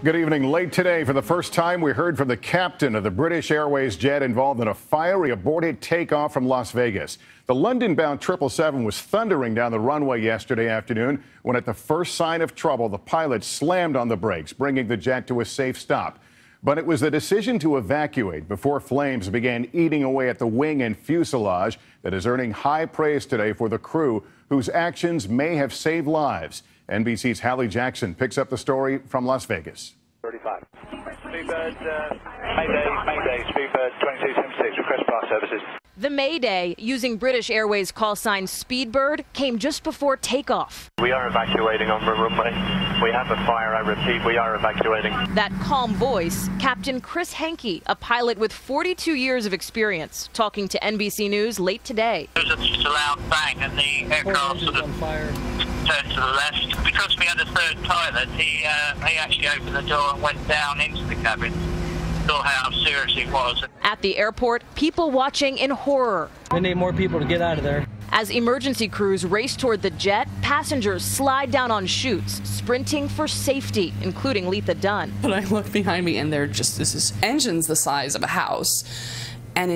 Good evening. Late today, for the first time, we heard from the captain of the British Airways jet involved in a fiery aborted takeoff from Las Vegas. The London-bound 777 was thundering down the runway yesterday afternoon when, at the first sign of trouble, the pilot slammed on the brakes, bringing the jet to a safe stop. But it was the decision to evacuate before flames began eating away at the wing and fuselage that is earning high praise today for the crew, whose actions may have saved lives. NBC's Hallie Jackson picks up the story from Las Vegas. 35. Speedbird, Mayday, Speedbird 2276, request bar services. The Mayday, using British Airways call sign Speedbird, came just before takeoff. We are evacuating on the runway. We have a fire, I repeat, we are evacuating. That calm voice, Captain Chris Hankey, a pilot with 42 years of experience, talking to NBC News late today. There was just a loud bang and the aircraft sort of turned to the left. Because we had a third pilot, he actually opened the door and went down into the cabin. Saw how serious it was. At the airport, people watching in horror. We need more people to get out of there. As emergency crews race toward the jet, passengers slide down on chutes, sprinting for safety, including Letha Dunn. But I look behind me and this is engines the size of a house, and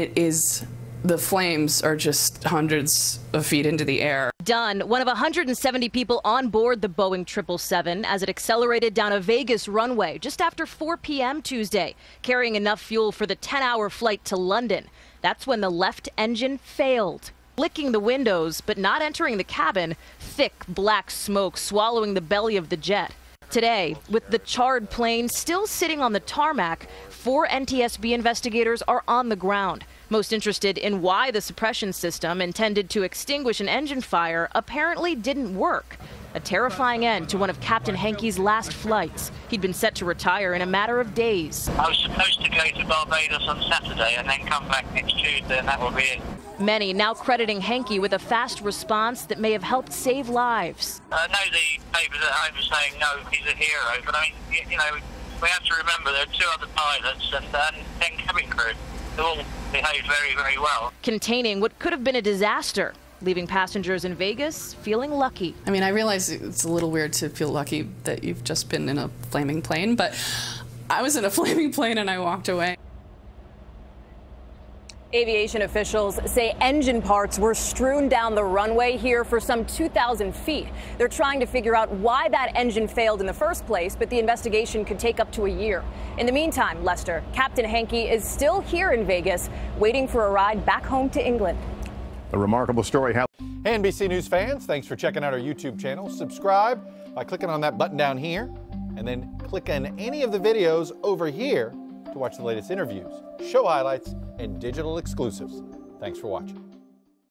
the flames are just hundreds of feet into the air. Dunn, one of 170 people on board the Boeing 777 as it accelerated down a Vegas runway just after 4 p.m. Tuesday, carrying enough fuel for the 10-hour flight to London. That's when the left engine failed. Flicking the windows, but not entering the cabin, thick black smoke swallowing the belly of the jet. Today, with the charred plane still sitting on the tarmac, 4 NTSB investigators are on the ground, most interested in why the suppression system intended to extinguish an engine fire apparently didn't work. A terrifying end to one of Captain Hankey's last flights. He'd been set to retire in a matter of days. I was supposed to go to Barbados on Saturday and then come back next Tuesday, and that will be it. Many now crediting Hankey with a fast response that may have helped save lives. I know the papers at home are saying, no, he's a hero, but I mean, you know, we have to remember there are 2 other pilots and 10 cabin crew. They all behaved very, very well. Containing what could have been a disaster, leaving passengers in Vegas feeling lucky. I mean, I realize it's a little weird to feel lucky that you've just been in a flaming plane, but I was in a flaming plane and I walked away. Aviation officials say engine parts were strewn down the runway here for some 2,000 feet. They're trying to figure out why that engine failed in the first place, but the investigation could take up to a year. In the meantime, Lester, Captain Hankey is still here in Vegas, waiting for a ride back home to England. A remarkable story. Hey, NBC News fans, thanks for checking out our YouTube channel. Subscribe by clicking on that button down here, and then click on any of the videos over here to watch the latest interviews, show highlights, and digital exclusives. Thanks for watching.